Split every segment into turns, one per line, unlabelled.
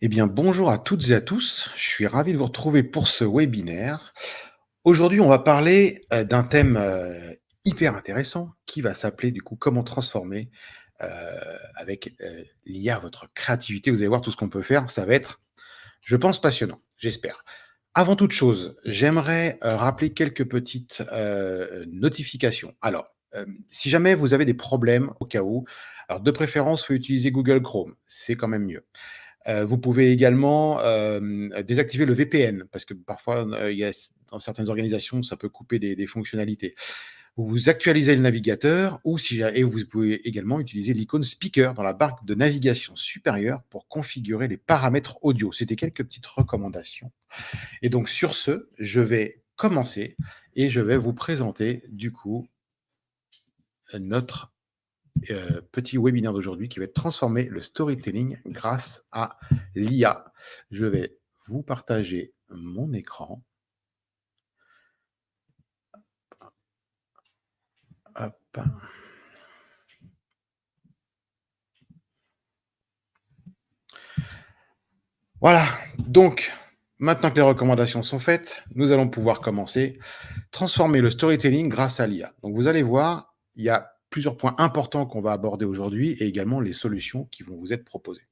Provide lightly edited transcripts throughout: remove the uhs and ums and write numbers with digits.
Eh bien, bonjour à toutes et à tous. Je suis ravi de vous retrouver pour ce webinaire. Aujourd'hui, on va parler d'un thème hyper intéressant qui va s'appeler du coup comment transformer euh, avec l'IA votre créativité. Vous allez voir tout ce qu'on peut faire. Ça va être, je pense, passionnant. J'espère. Avant toute chose, j'aimerais rappeler quelques petites notifications. Alors, si jamais vous avez des problèmes au cas où, alors de préférence, il faut utiliser Google Chrome. C'est quand même mieux. Vous pouvez également, désactiver le VPN parce que parfois, il y a dans certaines organisations, ça peut couper des fonctionnalités. Vous actualisez le navigateur ou si et vous pouvez également utiliser l'icône speaker dans la barre de navigation supérieure pour configurer les paramètres audio. C'était quelques petites recommandations et donc sur ce, je vais commencer et je vais vous présenter du coup, notre petit webinaire d'aujourd'hui qui va être transformer le storytelling grâce à l'IA. Je vais vous partager mon écran. Hop. Voilà, donc maintenant que les recommandations sont faites, nous allons pouvoir commencer. Transformer le storytelling grâce à l'IA. Donc vous allez voir, il y a plusieurs points importants qu'on va aborder aujourd'hui et également les solutions qui vont vous être proposées.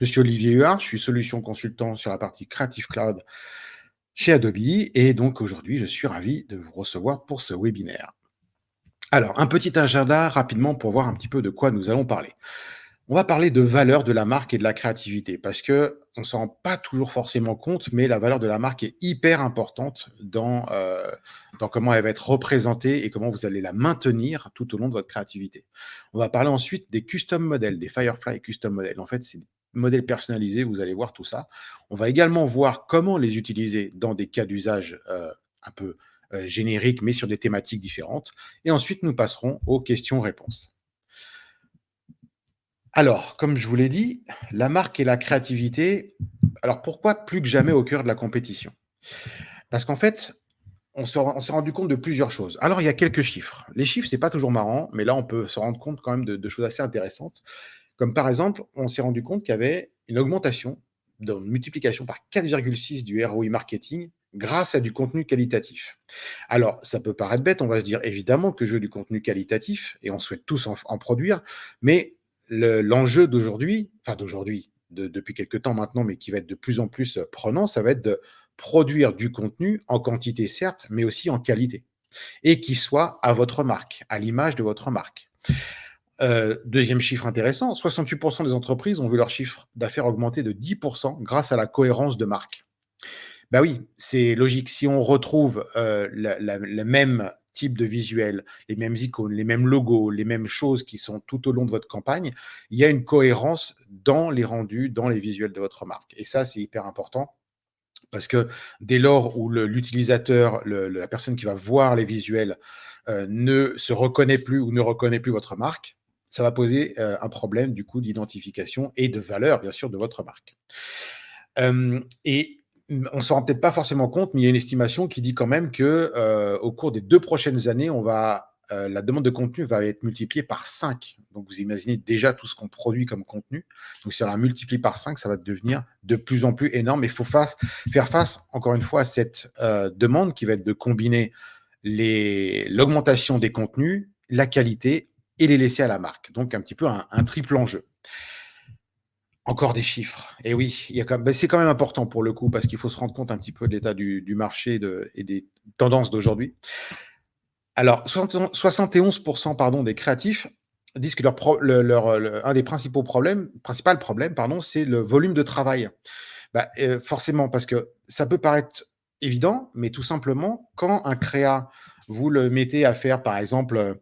Je suis Olivier Huard, je suis solution consultant sur la partie Creative Cloud chez Adobe et donc aujourd'hui, je suis ravi de vous recevoir pour ce webinaire. Alors, un petit agenda rapidement pour voir un petit peu de quoi nous allons parler. On va parler de valeur de la marque et de la créativité parce que on s'en rend pas toujours forcément compte, mais la valeur de la marque est hyper importante dans comment elle va être représentée et comment vous allez la maintenir tout au long de votre créativité. On va parler ensuite des custom models, des Firefly custom models. En fait, c'est des modèles personnalisés, vous allez voir tout ça. On va également voir comment les utiliser dans des cas d'usage un peu génériques, mais sur des thématiques différentes. Et ensuite, nous passerons aux questions-réponses. Alors, comme je vous l'ai dit, la marque et la créativité, alors pourquoi plus que jamais au cœur de la compétition? Parce qu'en fait, on s'est rendu compte de plusieurs choses. Alors, il y a quelques chiffres. Les chiffres, c'est pas toujours marrant, mais là, on peut se rendre compte quand même de choses assez intéressantes. Comme par exemple, on s'est rendu compte qu'il y avait une augmentation, une multiplication par 4,6 du ROI marketing grâce à du contenu qualitatif. Alors, ça peut paraître bête, on va se dire évidemment que je veux du contenu qualitatif et on souhaite tous en produire, mais l'enjeu d'aujourd'hui, enfin d'aujourd'hui, depuis quelques temps maintenant, mais qui va être de plus en plus prenant, ça va être de produire du contenu en quantité certes, mais aussi en qualité et qui soit à votre marque, à l'image de votre marque. Deuxième chiffre intéressant, 68% des entreprises ont vu leur chiffre d'affaires augmenter de 10% grâce à la cohérence de marque. Bah oui, c'est logique. Si on retrouve le même type de visuel, les mêmes icônes, les mêmes logos, les mêmes choses qui sont tout au long de votre campagne, il y a une cohérence dans les rendus, dans les visuels de votre marque. Et ça, c'est hyper important parce que dès lors où l'utilisateur, la personne qui va voir les visuels ne se reconnaît plus ou ne reconnaît plus votre marque, ça va poser un problème du coup d'identification et de valeur, bien sûr, de votre marque. Et on s'en rend peut-être pas forcément compte, mais il y a une estimation qui dit quand même que, au cours des 2 prochaines années, la demande de contenu va être multipliée par 5. Donc vous imaginez déjà tout ce qu'on produit comme contenu. Donc si on la multiplie par 5, ça va devenir de plus en plus énorme. Il faut faire face, encore une fois, à cette, demande qui va être de combiner l'augmentation des contenus, la qualité et les laisser à la marque. Donc un petit peu un triple enjeu. Encore des chiffres. Et oui, il y a quand même c'est quand même important pour le coup, parce qu'il faut se rendre compte un petit peu de l'état du marché et des tendances d'aujourd'hui. Alors, 71 pardon, des créatifs disent que un des principal problème, pardon, c'est le volume de travail. Bah, forcément, parce que ça peut paraître évident, mais tout simplement, quand un créa, vous le mettez à faire, par exemple,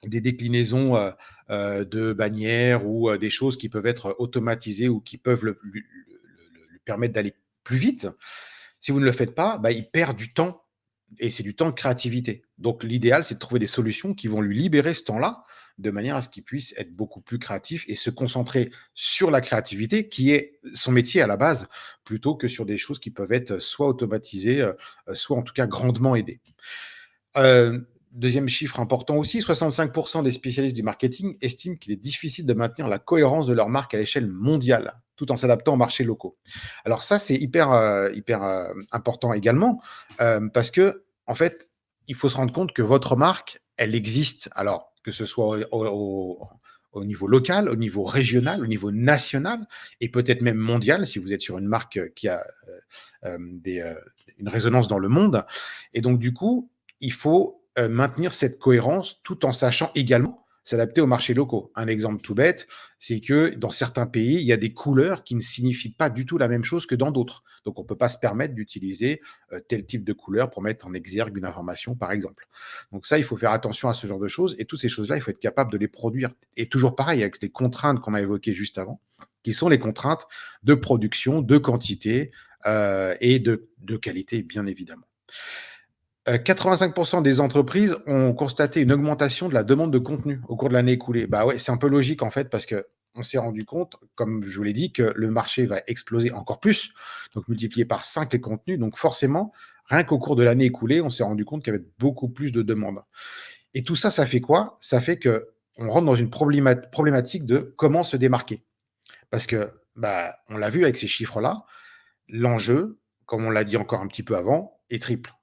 des déclinaisons de bannières ou des choses qui peuvent être automatisées ou qui peuvent lui permettre d'aller plus vite. Si vous ne le faites pas, bah, il perd du temps et c'est du temps de créativité. Donc l'idéal, c'est de trouver des solutions qui vont lui libérer ce temps-là de manière à ce qu'il puisse être beaucoup plus créatif et se concentrer sur la créativité qui est son métier à la base, plutôt que sur des choses qui peuvent être soit automatisées, soit en tout cas grandement aidées. Deuxième chiffre important aussi, 65% des spécialistes du marketing estiment qu'il est difficile de maintenir la cohérence de leur marque à l'échelle mondiale, tout en s'adaptant aux marchés locaux. Alors ça, c'est hyper important également, parce que en fait, il faut se rendre compte que votre marque, elle existe, alors que ce soit au niveau local, au niveau régional, au niveau national et peut-être même mondial, si vous êtes sur une marque, qui a, des, une résonance dans le monde et donc du coup, il faut, maintenir cette cohérence tout en sachant également s'adapter aux marchés locaux. Un exemple tout bête, c'est que dans certains pays, il y a des couleurs qui ne signifient pas du tout la même chose que dans d'autres. Donc on ne peut pas se permettre d'utiliser, tel type de couleur pour mettre en exergue une information, par exemple. Donc ça, il faut faire attention à ce genre de choses et toutes ces choses-là, il faut être capable de les produire et toujours pareil avec les contraintes qu'on a évoquées juste avant, qui sont les contraintes de production, de quantité, et de qualité, bien évidemment. 85% des entreprises ont constaté une augmentation de la demande de contenu au cours de l'année écoulée. Bah ouais, c'est un peu logique en fait parce qu'on s'est rendu compte, comme je vous l'ai dit, que le marché va exploser encore plus, donc multiplier par 5 les contenus. Donc forcément, rien qu'au cours de l'année écoulée, on s'est rendu compte qu'il y avait beaucoup plus de demandes. Et tout ça, ça fait quoi? Ça fait que on rentre dans une problématique de comment se démarquer. Parce que, bah, on l'a vu avec ces chiffres-là, l'enjeu, comme on l'a dit encore un petit peu avant, est triple.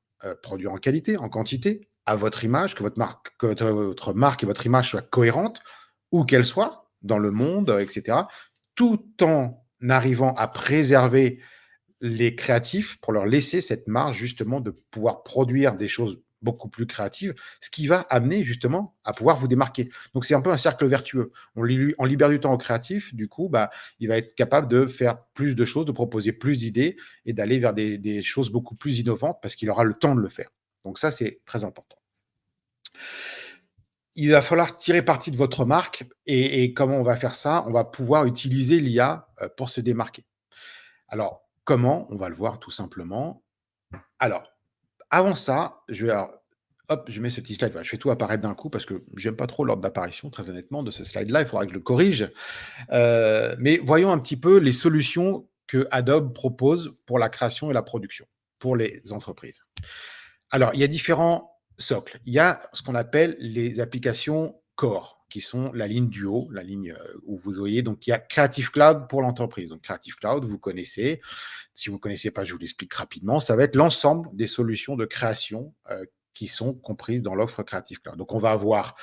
Produire en qualité, en quantité, à votre image, que votre marque et votre image soient cohérentes, où qu'elles soient, dans le monde, et cetera, tout en arrivant à préserver les créatifs pour leur laisser cette marge justement de pouvoir produire des choses beaucoup plus créatives, ce qui va amener justement à pouvoir vous démarquer. Donc c'est un peu un cercle vertueux. On libère du temps au créatif, du coup, bah, il va être capable de faire plus de choses, de proposer plus d'idées et d'aller vers des choses beaucoup plus innovantes parce qu'il aura le temps de le faire. Donc ça, c'est très important. Il va falloir tirer parti de votre marque et comment on va faire ça? On va pouvoir utiliser l'IA, pour se démarquer. Alors, comment? On va le voir tout simplement. Alors, avant ça, hop, je mets ce petit slide, voilà, je fais tout apparaître d'un coup parce que j'aime pas trop l'ordre d'apparition, très honnêtement, de ce slide-là. Il faudra que je le corrige. Mais voyons un petit peu les solutions que Adobe propose pour la création et la production, pour les entreprises. Alors, il y a différents socles. Il y a ce qu'on appelle les applications core, qui sont la ligne du haut, la ligne, où vous voyez donc il y a Creative Cloud pour l'entreprise. Donc Creative Cloud, vous connaissez. Si vous ne connaissez pas, je vous l'explique rapidement. Ça va être l'ensemble des solutions de création, qui sont comprises dans l'offre Creative Cloud. Donc on va avoir,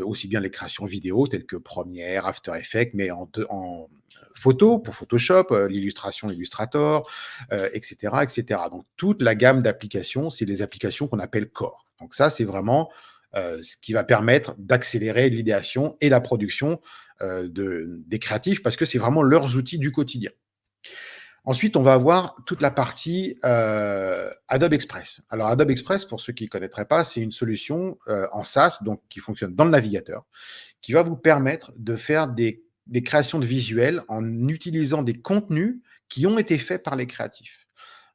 aussi bien les créations vidéo telles que Premiere, After Effects, mais en photo pour Photoshop, l'illustration Illustrator, et cetera, et cetera. Donc toute la gamme d'applications, c'est les applications qu'on appelle core. Donc ça, c'est vraiment, ce qui va permettre d'accélérer l'idéation et la production, des créatifs parce que c'est vraiment leurs outils du quotidien. Ensuite, on va avoir toute la partie, Adobe Express. Alors Adobe Express, pour ceux qui ne connaîtraient pas, c'est une solution, en SaaS, donc qui fonctionne dans le navigateur, qui va vous permettre de faire des créations de visuels en utilisant des contenus qui ont été faits par les créatifs.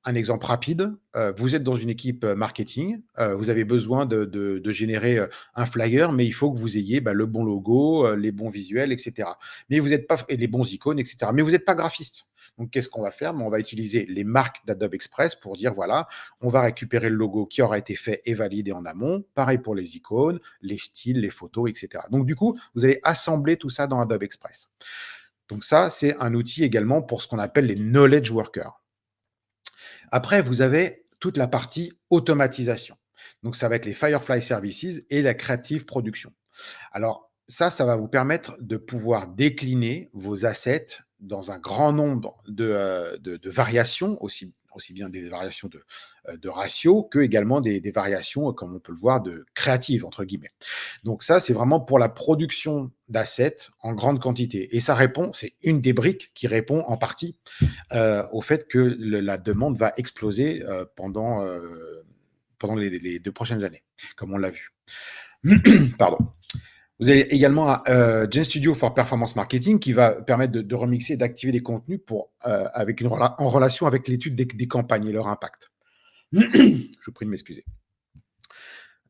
Un exemple rapide, vous êtes dans une équipe, marketing, vous avez besoin de générer, un flyer, mais il faut que vous ayez, bah, le bon logo, les bons visuels et cetera. Mais vous êtes pas et les bons icônes et cetera. Mais vous n'êtes pas graphiste. Donc qu'est-ce qu'on va faire? Bah, on va utiliser les marques d'Adobe Express pour dire: «Voilà, on va récupérer le logo qui aura été fait et validé en amont». Pareil pour les icônes, les styles, les photos et cetera. Donc du coup, vous allez assembler tout ça dans Adobe Express. Donc ça, c'est un outil également pour ce qu'on appelle les knowledge workers. Après, vous avez toute la partie automatisation. Donc, ça va être les Firefly Services et la Creative Production. Alors, ça va vous permettre de pouvoir décliner vos assets dans un grand nombre de variations, aussi bien des variations de ratio que également des variations, comme on peut le voir, de créatives, entre guillemets. Donc ça, c'est vraiment pour la production d'assets en grande quantité. Et ça répond, c'est une des briques qui répond en partie au fait que la demande va exploser pendant les 2 prochaines années, comme on l'a vu. Pardon. Vous avez également GenStudio for Performance Marketing qui va permettre de remixer et d'activer des contenus avec en relation avec l'étude des campagnes et leur impact. Je vous prie de m'excuser.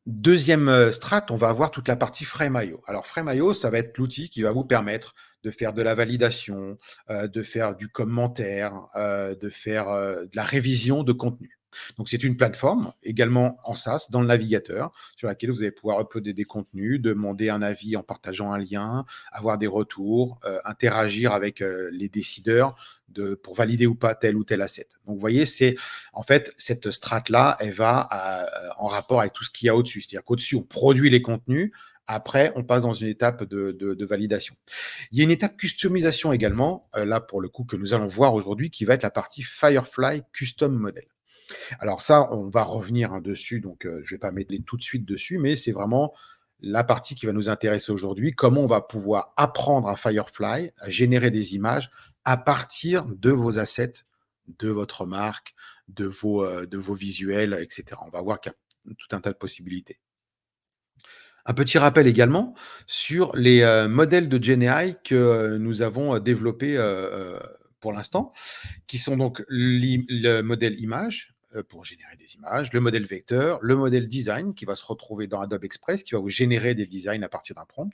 Deuxième strat, on va avoir toute la partie Frame.io. Alors Frame.io, ça va être l'outil qui va vous permettre de faire de la validation, de faire du commentaire, de faire de la révision de contenu. Donc c'est une plateforme également en SaaS dans le navigateur sur laquelle vous allez pouvoir uploader des contenus, demander un avis en partageant un lien, avoir des retours, interagir avec, les décideurs pour valider ou pas tel ou tel asset. Donc vous voyez, c'est en fait cette strate-là, elle va en rapport avec tout ce qu'il y a au-dessus. C'est-à-dire qu'au-dessus, on produit les contenus, après on passe dans une étape de validation. Il y a une étape customisation également, là pour le coup que nous allons voir aujourd'hui, qui va être la partie Firefly Custom Model. Alors ça, on va revenir, hein, dessus, donc je vais pas m'étaler tout de suite dessus, mais c'est vraiment la partie qui va nous intéresser aujourd'hui. Comment on va pouvoir apprendre à Firefly à générer des images à partir de vos assets, de votre marque, de vos visuels, et cetera. On va voir qu'il y a tout un tas de possibilités. Un petit rappel également sur les, modèles de GenAI que, nous avons, développés, pour l'instant, qui sont donc le modèle image, pour générer des images, le modèle vecteur, le modèle design qui va se retrouver dans Adobe Express, qui va vous générer des designs à partir d'un prompt,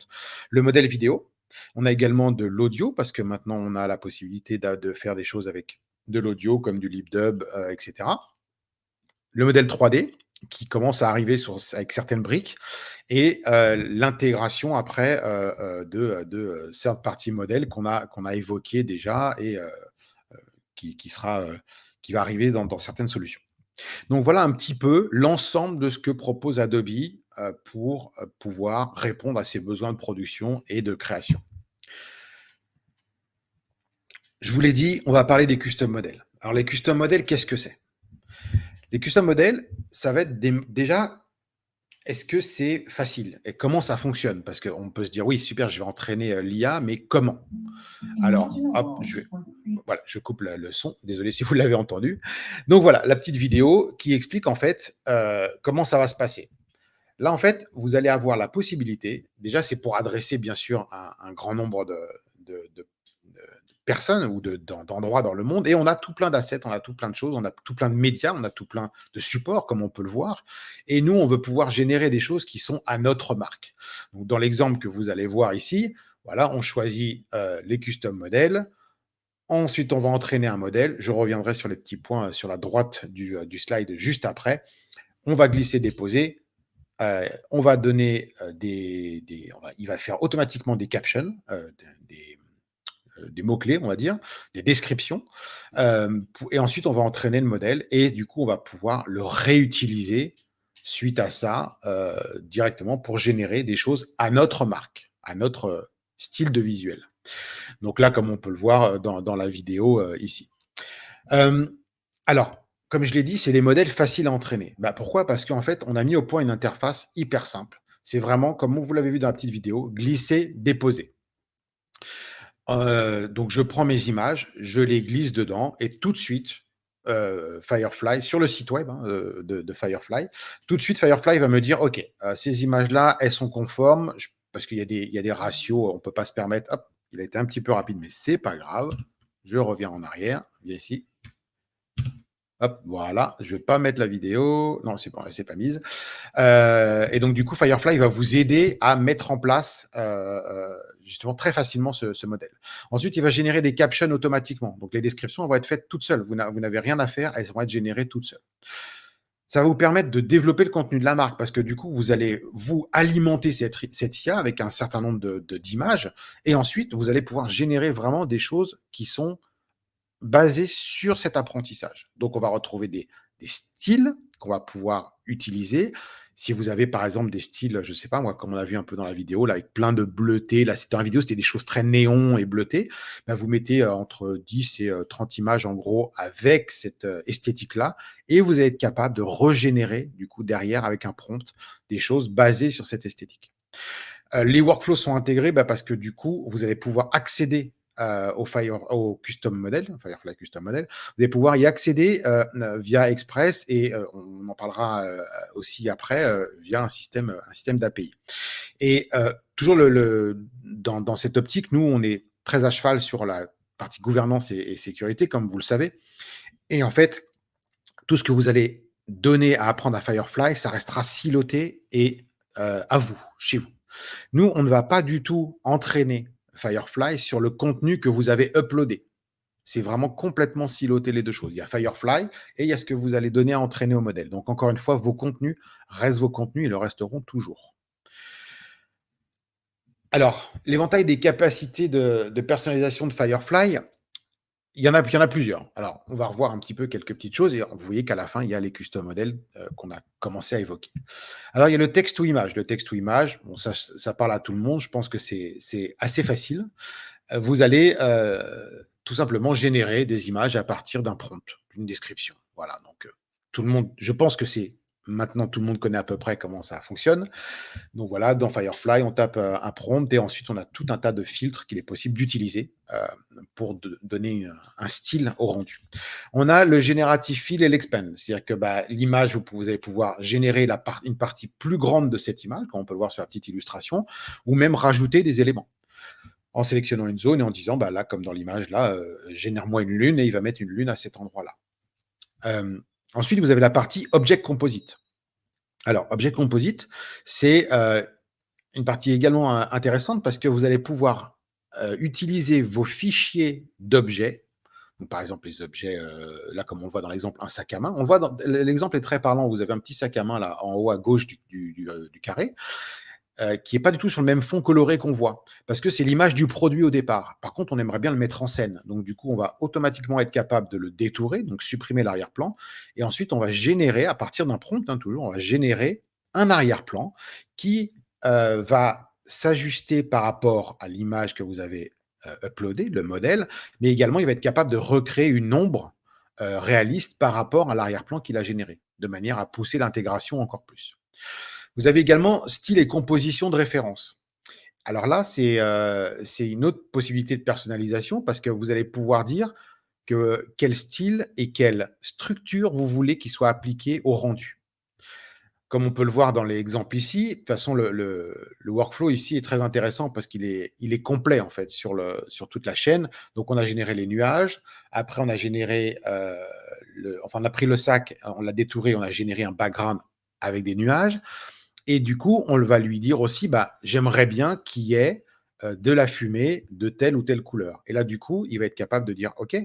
le modèle vidéo. On a également de l'audio parce que maintenant on a la possibilité de faire des choses avec de l'audio comme du lip dub, et cetera. Le modèle 3D qui commence à arriver avec certaines briques et l'intégration après, third party modèles qu'on a évoqué déjà et qui sera, qui va arriver dans certaines solutions. Donc voilà un petit peu l'ensemble de ce que propose Adobe, pour, pouvoir répondre à ses besoins de production et de création. Je vous l'ai dit, on va parler des custom models. Alors les custom models, qu'est-ce que c'est? Les custom models, ça va être déjà, est-ce que c'est facile? Et comment ça fonctionne? Parce qu'on peut se dire: «Oui, super, je vais entraîner, l'IA», mais comment? Alors, hop, voilà, je coupe le son. Désolé si vous l'avez entendu. Donc voilà, la petite vidéo qui explique en fait, comment ça va se passer. Là, en fait, vous allez avoir la possibilité, déjà, c'est pour adresser bien sûr un grand nombre de personnes ou d'endroits dans le monde, et on a tout plein d'assets, on a tout plein de choses, on a tout plein de médias, on a tout plein de supports, comme on peut le voir. Et nous, on veut pouvoir générer des choses qui sont à notre marque. Donc, dans l'exemple que vous allez voir ici, voilà, on choisit les custom modèles. Ensuite, on va entraîner un modèle. Je reviendrai sur les petits points sur la droite du slide juste après. On va glisser, déposer. On va donner il va faire automatiquement des captions, des mots-clés, on va dire, des descriptions. Et ensuite, on va entraîner le modèle et du coup, on va pouvoir le réutiliser suite à ça directement pour générer des choses à notre marque, à notre style de visuel. Donc là, comme on peut le voir dans la vidéo ici. Euh, alors, comme je l'ai dit, c'est des modèles faciles à entraîner. Bah, pourquoi? Parce qu'en fait, on a mis au point une interface hyper simple. C'est vraiment, comme vous l'avez vu dans la petite vidéo, glisser, déposer. Donc je prends mes images, je les glisse dedans et tout de suite, Firefly sur le site web, hein, de Firefly, tout de suite Firefly va me dire: «OK, ces images-là, elles sont conformes». Parce qu'il y a des ratios, on ne peut pas se permettre, hop, il a été un petit peu rapide, mais c'est pas grave. Je reviens en arrière, viens ici. Hop, voilà, je vais pas mettre la vidéo. Non, c'est pas mise. Et donc du coup, Firefly va vous aider à mettre en place, justement très facilement ce modèle. Ensuite, il va générer des captions automatiquement. Donc les descriptions vont être faites toutes seules. Vous n'avez rien à faire, elles vont être générées toutes seules. Ça va vous permettre de développer le contenu de la marque parce que du coup, vous allez vous alimenter cette IA avec un certain nombre d'images et ensuite, vous allez pouvoir générer vraiment des choses qui sont basé sur cet apprentissage. Donc, on va retrouver des styles qu'on va pouvoir utiliser. Si vous avez, par exemple, des styles, je ne sais pas moi, comme on a vu un peu dans la vidéo, là, avec plein de bleutés. Là, c'était dans la vidéo, c'était des choses très néon et bleutées. Bah, vous mettez entre 10 et 30 images, en gros, avec cette esthétique-là. Et vous allez être capable de régénérer, du coup, derrière, avec un prompt, des choses basées sur cette esthétique. Les workflows sont intégrés parce que du coup, vous allez pouvoir accéder au custom model, Firefly Custom Model. Vous allez pouvoir y accéder via Express et on en parlera aussi après via un système d'API. Et toujours dans cette optique, nous, on est très à cheval sur la partie gouvernance et sécurité, comme vous le savez. Et en fait, tout ce que vous allez donner à apprendre à Firefly, ça restera siloté et à vous, chez vous. Nous, on ne va pas du tout entraîner Firefly sur le contenu que vous avez uploadé. C'est vraiment complètement siloté les 2 choses. Il y a Firefly et il y a ce que vous allez donner à entraîner au modèle. Donc encore une fois, vos contenus restent vos contenus et le resteront toujours. Alors, l'éventail des capacités de personnalisation de Firefly, il y en a plusieurs. Alors, on va revoir un petit peu quelques petites choses et vous voyez qu'à la fin, il y a les custom models, qu'on a commencé à évoquer. Alors, il y a le texte to image. Le texte to image, bon ça parle à tout le monde. Je pense que c'est assez facile. Vous allez, tout simplement générer des images à partir d'un prompt, d'une description. Voilà, donc, tout le monde je pense que c'est maintenant tout le monde connaît à peu près comment ça fonctionne. Donc voilà, dans Firefly, on tape, un prompt et ensuite on a tout un tas de filtres qu'il est possible d'utiliser, pour donner un style au rendu. On a le générative fill et l'expand, c'est-à-dire que bah, l'image, vous allez pouvoir générer une partie plus grande de cette image, comme on peut le voir sur la petite illustration, ou même rajouter des éléments en sélectionnant une zone et en disant, bah, là, comme dans l'image, là, génère-moi une lune et il va mettre une lune à cet endroit-là. Ensuite, vous avez la partie Object Composite. Alors, Object Composite, c'est une partie également intéressante parce que vous allez pouvoir utiliser vos fichiers d'objets. Donc, par exemple, les objets, là, comme on le voit dans l'exemple, un sac à main. On le voit l'exemple est très parlant. Vous avez un petit sac à main là en haut à gauche du carré qui est pas du tout sur le même fond coloré qu'on voit, parce que c'est l'image du produit au départ. Par contre, on aimerait bien le mettre en scène. Donc du coup, on va automatiquement être capable de le détourer, donc supprimer l'arrière-plan et ensuite on va générer à partir d'un prompt, hein, toujours, on va générer un arrière-plan qui, va s'ajuster par rapport à l'image que vous avez, uploadée, le modèle, mais également il va être capable de recréer une ombre, réaliste par rapport à l'arrière-plan qu'il a généré, de manière à pousser l'intégration encore plus. Vous avez également style et composition de référence. Alors là, c'est une autre possibilité de personnalisation parce que vous allez pouvoir dire que quel style et quelle structure vous voulez qu'il soit appliqué au rendu. Comme on peut le voir dans l'exemple ici, de toute façon, le workflow ici est très intéressant parce qu'il est complet en fait sur toute la chaîne. Donc on a généré les nuages, après on a généré, enfin on a pris le sac, on l'a détouré, on a généré un background avec des nuages. Et du coup, on va lui dire aussi, bah, j'aimerais bien qu'il y ait de la fumée de telle ou telle couleur. Et là, du coup, il va être capable de dire, OK,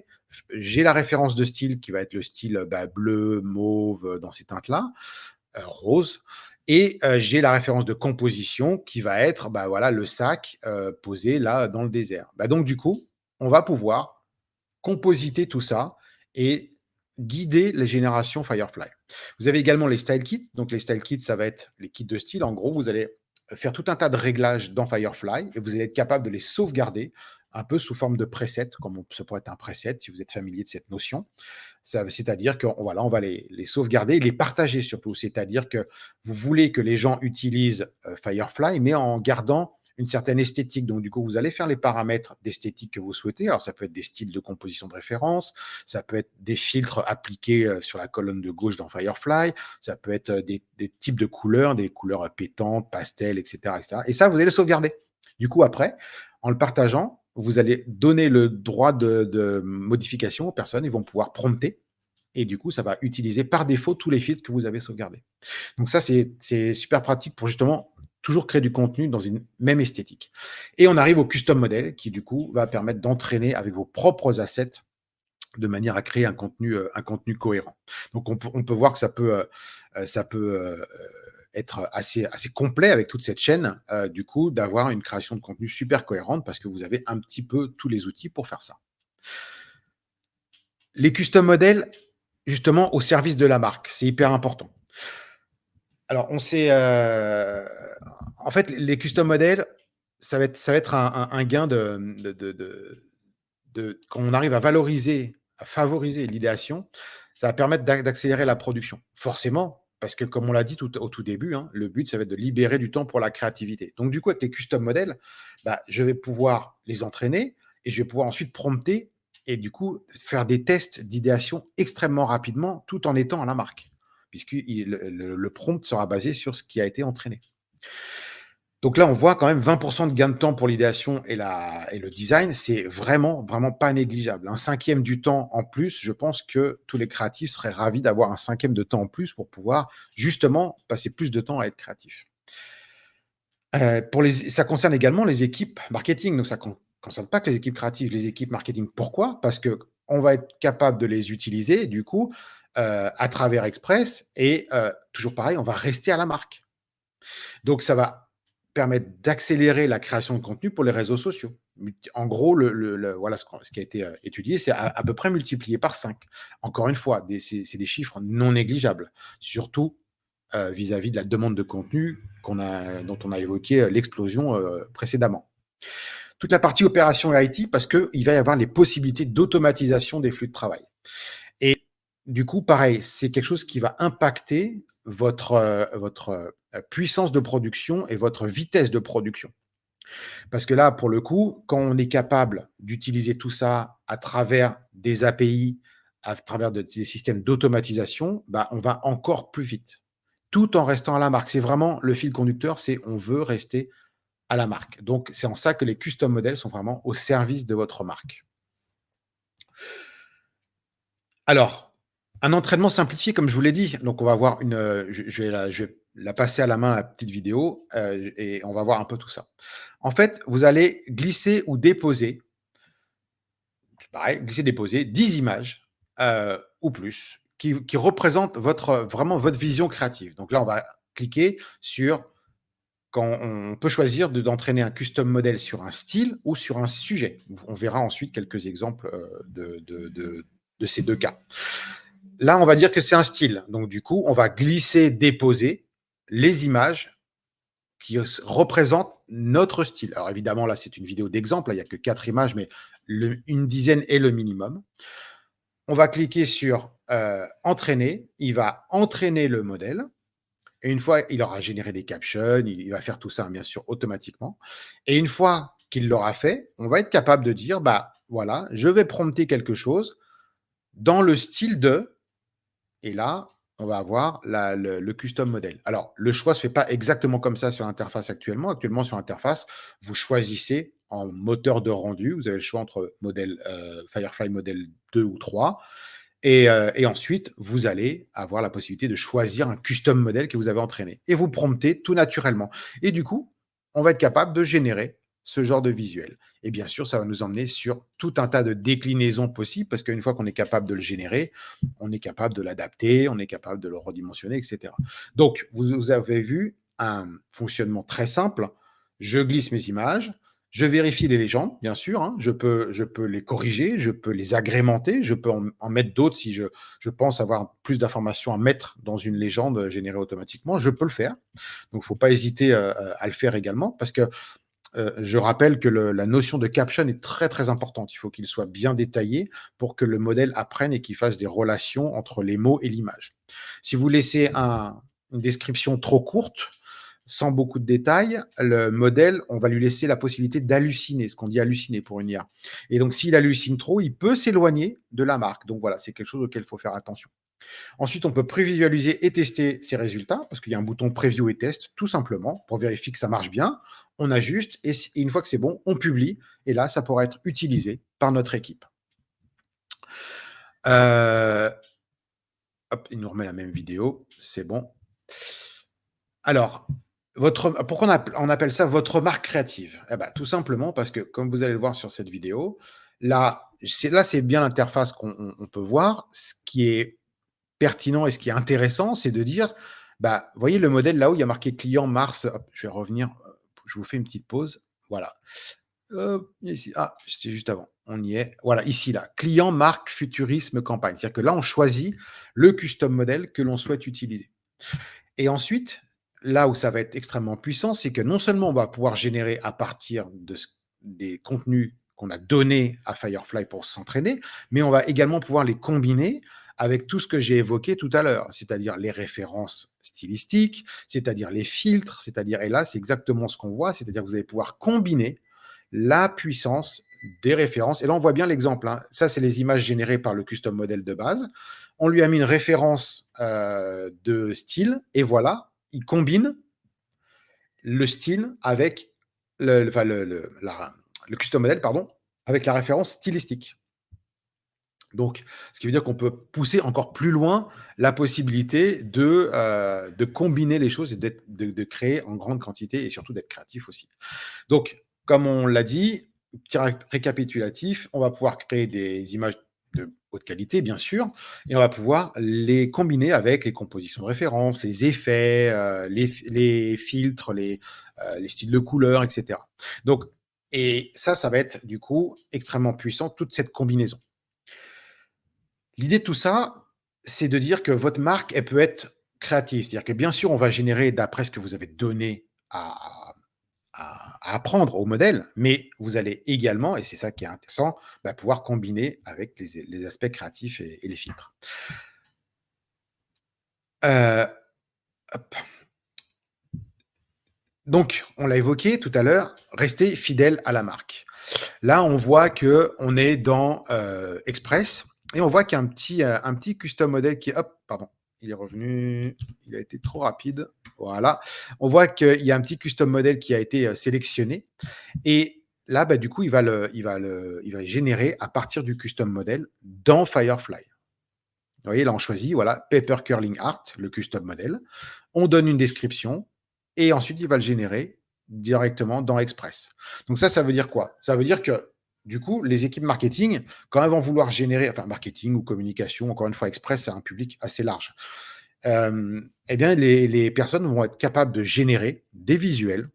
j'ai la référence de style qui va être le style bah, bleu, mauve, dans ces teintes-là, rose. Et j'ai la référence de composition qui va être bah, voilà, le sac posé là dans le désert. Bah, donc, du coup, on va pouvoir compositer tout ça et guider les générations Firefly. Vous avez également les style kits. Donc, les style kits, ça va être les kits de style. En gros, vous allez faire tout un tas de réglages dans Firefly et vous allez être capable de les sauvegarder un peu sous forme de preset, comme ça pourrait être un preset si vous êtes familier de cette notion. C'est-à-dire qu'on voilà, on va les sauvegarder et les partager surtout. C'est-à-dire que vous voulez que les gens utilisent Firefly, mais en gardant une certaine esthétique. Donc, du coup, vous allez faire les paramètres d'esthétique que vous souhaitez. Alors, ça peut être des styles de composition de référence, ça peut être des filtres appliqués sur la colonne de gauche dans Firefly, ça peut être des types de couleurs, des couleurs pétantes, pastel, etc., etc. Et ça, vous allez le sauvegarder. Du coup, après, en le partageant, vous allez donner le droit de modification aux personnes. Ils vont pouvoir prompter. Et du coup, ça va utiliser par défaut tous les filtres que vous avez sauvegardés. Donc ça, c'est super pratique pour justement toujours créer du contenu dans une même esthétique. Et on arrive au custom model qui, du coup, va permettre d'entraîner avec vos propres assets de manière à créer un contenu cohérent. Donc on peut voir que ça peut être assez complet avec toute cette chaîne, du coup, d'avoir une création de contenu super cohérente parce que vous avez un petit peu tous les outils pour faire ça. Les custom models, justement, au service de la marque, c'est hyper important. Alors, en fait, les custom models, ça va être un gain quand on arrive à valoriser, à favoriser l'idéation, ça va permettre d'accélérer la production. Forcément, parce que comme on l'a dit au tout début, hein, le but, ça va être de libérer du temps pour la créativité. Donc du coup, avec les custom models, bah, je vais pouvoir les entraîner et je vais pouvoir ensuite prompter et du coup faire des tests d'idéation extrêmement rapidement tout en étant à la marque, puisque le prompt sera basé sur ce qui a été entraîné. Donc là, on voit quand même 20 de gain de temps pour l'idéation et le design, c'est vraiment, vraiment pas négligeable. Un cinquième du temps en plus, je pense que tous les créatifs seraient ravis d'avoir un cinquième de temps en plus pour pouvoir justement passer plus de temps à être créatif. Ça concerne également les équipes marketing, donc ça concerne pas que les équipes créatives, les équipes marketing. Pourquoi? Parce qu'on va être capable de les utiliser, du coup, à travers Express et toujours pareil, on va rester à la marque. Donc ça va permettre d'accélérer la création de contenu pour les réseaux sociaux. En gros, voilà ce qui a été, étudié, c'est à peu près multiplié par 5. Encore une fois, c'est des chiffres non négligeables, surtout, vis-à-vis de la demande de contenu dont on a évoqué, l'explosion, précédemment. Toute la partie opération et IT parce qu'il va y avoir les possibilités d'automatisation des flux de travail. Et du coup, pareil, c'est quelque chose qui va impacter votre puissance de production et votre vitesse de production. Parce que là, pour le coup, quand on est capable d'utiliser tout ça à travers des API, à travers des systèmes d'automatisation, bah, on va encore plus vite, tout en restant à la marque. C'est vraiment le fil conducteur, c'est on veut rester à la marque. Donc, c'est en ça que les custom models sont vraiment au service de votre marque. Alors, un entraînement simplifié, comme je vous l'ai dit. Donc, on va voir je vais la passer à la main, la petite vidéo, et on va voir un peu tout ça. En fait, vous allez glisser ou déposer, c'est pareil, glisser, déposer 10 images, ou plus, qui représentent vraiment votre vision créative. Donc là, on va cliquer sur quand on peut choisir d'entraîner un custom model sur un style ou sur un sujet. On verra ensuite quelques exemples, de ces 2 cas. Là, on va dire que c'est un style. Donc, du coup, on va glisser, déposer les images qui représentent notre style. Alors, évidemment, là, c'est une vidéo d'exemple. Il n'y a que 4 images, mais une dizaine est le minimum. On va cliquer sur entraîner. Il va entraîner le modèle. Et une fois, il aura généré des captions, il va faire tout ça, bien sûr, automatiquement. Et une fois qu'il l'aura fait, on va être capable de dire, bah voilà, je vais prompter quelque chose dans le style de, et là, on va avoir le custom model. Alors, le choix ne se fait pas exactement comme ça sur l'interface actuellement. Actuellement, sur l'interface, vous choisissez en moteur de rendu. Vous avez le choix entre modèle Firefly modèle 2 ou 3. Et ensuite, vous allez avoir la possibilité de choisir un custom model que vous avez entraîné. Et vous promptez tout naturellement. Et du coup, on va être capable de générer ce genre de visuel. Et bien sûr, ça va nous emmener sur tout un tas de déclinaisons possibles, parce qu'une fois qu'on est capable de le générer, on est capable de l'adapter, on est capable de le redimensionner, etc. Donc, vous avez vu un fonctionnement très simple. Je glisse mes images, je vérifie les légendes, bien sûr, hein. Je peux les corriger, je peux les agrémenter, je peux en mettre d'autres si je pense avoir plus d'informations à mettre dans une légende générée automatiquement, je peux le faire. Donc, il ne faut pas hésiter à le faire également, parce que je rappelle que la notion de caption est très, très importante. Il faut qu'il soit bien détaillé pour que le modèle apprenne et qu'il fasse des relations entre les mots et l'image. Si vous laissez une description trop courte, sans beaucoup de détails, le modèle, on va lui laisser la possibilité d'halluciner, ce qu'on dit halluciner pour une IA. Et donc, s'il hallucine trop, il peut s'éloigner de la marque. Donc voilà, c'est quelque chose auquel il faut faire attention. Ensuite, on peut prévisualiser et tester ses résultats, parce qu'il y a un bouton preview et test, tout simplement, pour vérifier que ça marche bien. On ajuste, et une fois que c'est bon, on publie. Et là, ça pourra être utilisé par notre équipe. Hop, il nous remet la même vidéo, c'est bon. Alors, pourquoi on appelle ça votre marque créative? Eh ben, tout simplement parce que, comme vous allez le voir sur cette vidéo, c'est bien l'interface qu'on peut voir. Ce qui est pertinent et ce qui est intéressant, c'est de dire, bah, vous voyez le modèle là où il y a marqué client Mars, hop, je vais revenir, je vous fais une petite pause. Voilà. Hop, ici. Ah, c'est juste avant. On y est. Voilà, ici, là. Client, marque, futurisme, campagne. C'est-à-dire que là, on choisit le custom model que l'on souhaite utiliser. Et ensuite, là où ça va être extrêmement puissant, c'est que non seulement on va pouvoir générer à partir des contenus qu'on a donnés à Firefly pour s'entraîner, mais on va également pouvoir les combiner avec tout ce que j'ai évoqué tout à l'heure, c'est-à-dire les références stylistiques, c'est-à-dire les filtres, c'est-à-dire, et là, c'est exactement ce qu'on voit, c'est-à-dire que vous allez pouvoir combiner la puissance des références. Et là, on voit bien l'exemple, hein. Ça, c'est les images générées par le custom model de base. On lui a mis une référence de style, et voilà, il combine le style avec enfin, le custom model, pardon, avec la référence stylistique. Donc, ce qui veut dire qu'on peut pousser encore plus loin la possibilité de combiner les choses et de créer en grande quantité, et surtout d'être créatif aussi. Donc, comme on l'a dit, petit récapitulatif, on va pouvoir créer des images de haute qualité, bien sûr, et on va pouvoir les combiner avec les compositions de référence, les effets, les filtres, les styles de couleurs, et cetera. Donc et ça va être du coup extrêmement puissant, toute cette combinaison. L'idée de tout ça, c'est de dire que votre marque, elle peut être créative. C'est-à-dire que bien sûr, on va générer d'après ce que vous avez donné à apprendre au modèle, mais vous allez également, et c'est ça qui est intéressant, bah, pouvoir combiner avec les aspects créatifs et les filtres. Heu, hop, donc on l'a évoqué tout à l'heure, rester fidèle à la marque. Là, on voit qu'on est dans, Express et on voit qu'il y a un petit custom model qui hop, pardon, il est revenu, il a été trop rapide, voilà. On voit qu'il y a un petit custom model qui a été, sélectionné et là, bah, du coup, il va générer à partir du custom model dans Firefly. Vous voyez, là, on choisit, voilà, Paper Curling Art, le custom model. On donne une description et ensuite, il va le générer directement dans Express. Donc ça veut dire quoi? Ça veut dire que, du coup, les équipes marketing, quand elles vont vouloir générer enfin marketing ou communication, encore une fois, Express, c'est un public assez large. Eh bien, les personnes vont être capables de générer des visuels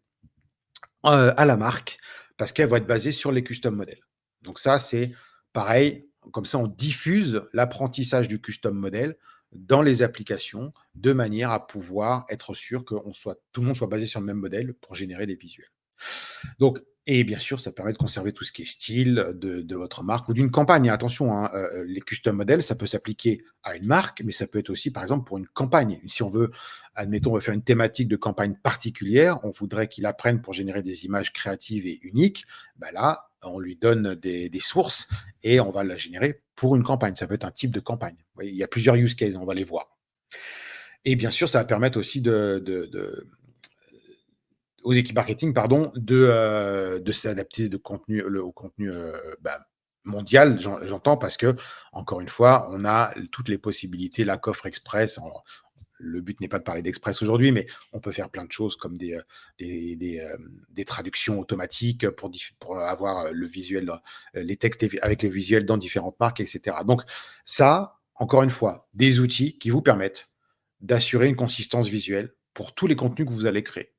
à la marque, parce qu'elle va être basée sur les custom models. Donc ça, c'est pareil, comme ça on diffuse l'apprentissage du custom model dans les applications, de manière à pouvoir être sûr que tout le monde soit basé sur le même modèle pour générer des visuels. Donc et bien sûr, ça permet de conserver tout ce qui est style de votre marque ou d'une campagne. Attention, hein, les custom models, ça peut s'appliquer à une marque, mais ça peut être aussi, par exemple, pour une campagne. Si on veut, admettons, on veut faire une thématique de campagne particulière, on voudrait qu'il apprenne pour générer des images créatives et uniques, bah là, on lui donne des sources et on va la générer pour une campagne. Ça peut être un type de campagne. Vous voyez, il y a plusieurs use cases, on va les voir. Et bien sûr, ça va permettre aussi aux équipes marketing, pardon, de s'adapter au contenu bah, mondial, j'entends, parce que encore une fois, on a toutes les possibilités, la coffre express. Le but n'est pas de parler d'Express aujourd'hui, mais on peut faire plein de choses comme des traductions automatiques pour avoir le visuel, les textes avec les visuels dans différentes marques, etc. Donc ça, encore une fois, des outils qui vous permettent d'assurer une consistance visuelle pour tous les contenus que vous allez créer.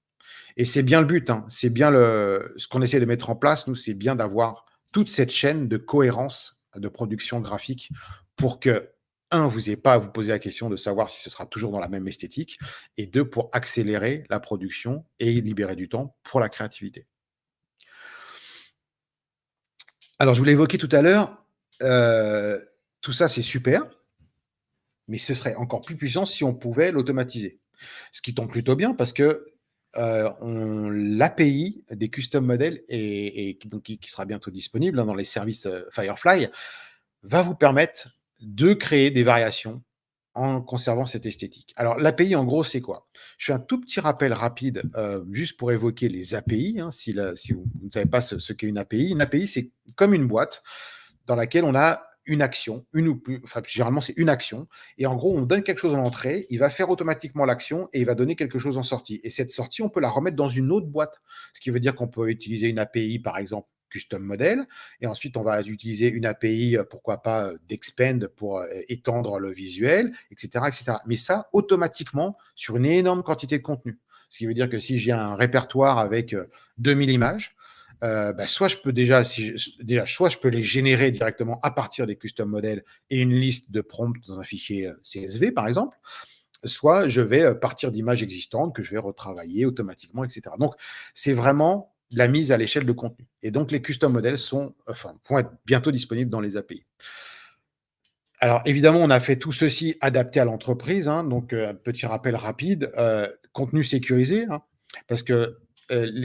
Et c'est bien le but, hein. C'est bien ce qu'on essaie de mettre en place, nous, c'est bien d'avoir toute cette chaîne de cohérence de production graphique pour que, un, vous n'ayez pas à vous poser la question de savoir si ce sera toujours dans la même esthétique et deux, pour accélérer la production et libérer du temps pour la créativité. Alors, je vous l'ai évoqué tout à l'heure, tout ça, c'est super, mais ce serait encore plus puissant si on pouvait l'automatiser. Ce qui tombe plutôt bien parce que, on l'API des custom models et qui sera bientôt disponible, hein, dans les services, Firefly, va vous permettre de créer des variations en conservant cette esthétique. Alors l'API, en gros, c'est quoi? Je fais un tout petit rappel rapide, juste pour évoquer les API, hein, si vous ne savez pas ce qu'est une API. Une API, c'est comme une boîte dans laquelle on a une action, une ou plus, enfin généralement c'est une action, et en gros on donne quelque chose en entrée, il va faire automatiquement l'action et il va donner quelque chose en sortie. Et cette sortie, on peut la remettre dans une autre boîte. Ce qui veut dire qu'on peut utiliser une API, par exemple, custom model, et ensuite on va utiliser une API, pourquoi pas, d'expand pour étendre le visuel, etc., etc. Mais ça, automatiquement, sur une énorme quantité de contenu. Ce qui veut dire que si j'ai un répertoire avec 2000 images, bah, soit je peux soit je peux les générer directement à partir des custom models et une liste de prompts dans un fichier, CSV par exemple, soit je vais, partir d'images existantes que je vais retravailler automatiquement, et cetera. Donc c'est vraiment la mise à l'échelle de contenu et donc les custom models vont être bientôt disponibles dans les API. Alors évidemment, on a fait tout ceci adapté à l'entreprise, hein, donc un petit rappel rapide, contenu sécurisé, hein, parce que,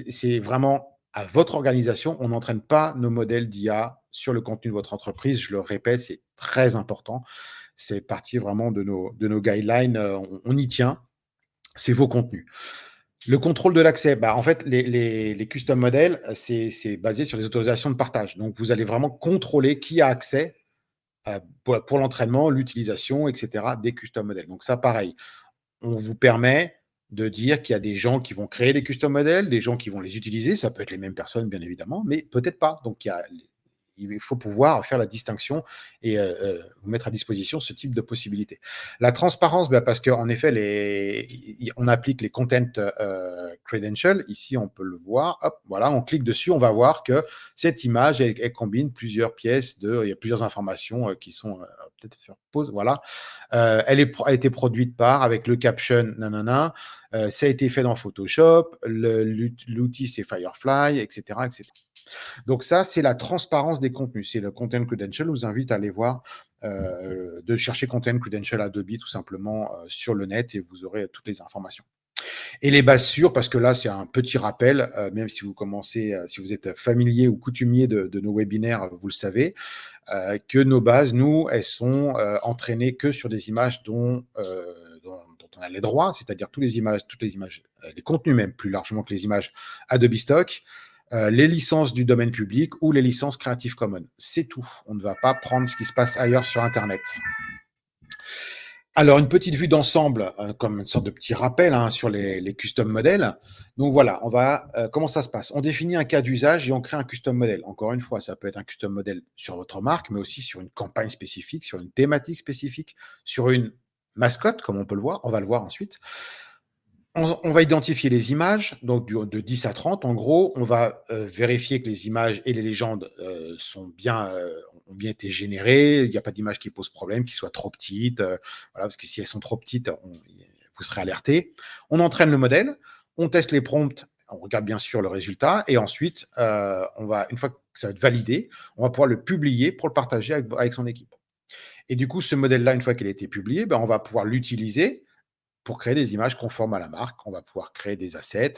c'est vraiment à votre organisation. On n'entraîne pas nos modèles d'IA sur le contenu de votre entreprise. Je le répète, c'est très important. C'est partie vraiment de nos guidelines, on y tient, c'est vos contenus. Le contrôle de l'accès, bah, en fait, les custom models, c'est basé sur les autorisations de partage. Donc vous allez vraiment contrôler qui a accès pour l'entraînement, l'utilisation, et cetera, des custom models. Donc ça, pareil, on vous permet de dire qu'il y a des gens qui vont créer des custom modèles, des gens qui vont les utiliser. Ça peut être les mêmes personnes, bien évidemment, mais peut-être pas. Donc, il faut pouvoir faire la distinction et vous mettre à disposition ce type de possibilités. La transparence, bah, parce qu'en effet, on applique les content credentials. Ici, on peut le voir. Hop, voilà, on clique dessus, on va voir que cette image, elle combine plusieurs pièces, il y a plusieurs informations qui sont peut-être faire pause. Voilà, elle a été produite par avec le caption nanana. Ça a été fait dans Photoshop. L'outil c'est Firefly, etc., etc. Donc ça, c'est la transparence des contenus. C'est le Content Credential. Je vous invite à aller voir, de chercher Content Credential Adobe tout simplement sur le net et vous aurez toutes les informations. Et les bases sûres, parce que là, c'est un petit rappel, même si vous commencez, si vous êtes familier ou coutumier de nos webinaires, vous le savez, que nos bases, nous, elles sont entraînées que sur des images dont on a les droits, c'est-à-dire toutes les images, les contenus même, plus largement que les images Adobe Stock, les licences du domaine public ou les licences Creative Commons. C'est tout. On ne va pas prendre ce qui se passe ailleurs sur Internet. Alors, une petite vue d'ensemble, comme une sorte de petit rappel sur les custom modèles. Donc voilà, comment ça se passe? On définit un cas d'usage et on crée un custom modèle. Encore une fois, ça peut être un custom modèle sur votre marque, mais aussi sur une campagne spécifique, sur une thématique spécifique, sur une mascotte, comme on peut le voir. On va le voir ensuite. On va identifier les images, donc de 10 à 30 en gros. On va vérifier que les images et les légendes ont bien été générées. Il n'y a pas d'image qui pose problème, qui soit trop petite. Voilà, parce que si elles sont trop petites, vous serez alerté. On entraîne le modèle, on teste les prompts, on regarde bien sûr le résultat. Et ensuite, une fois que ça va être validé, on va pouvoir le publier pour le partager avec son équipe. Et du coup, ce modèle-là, une fois qu'il a été publié, on va pouvoir l'utiliser pour créer des images conformes à la marque. On va pouvoir créer des assets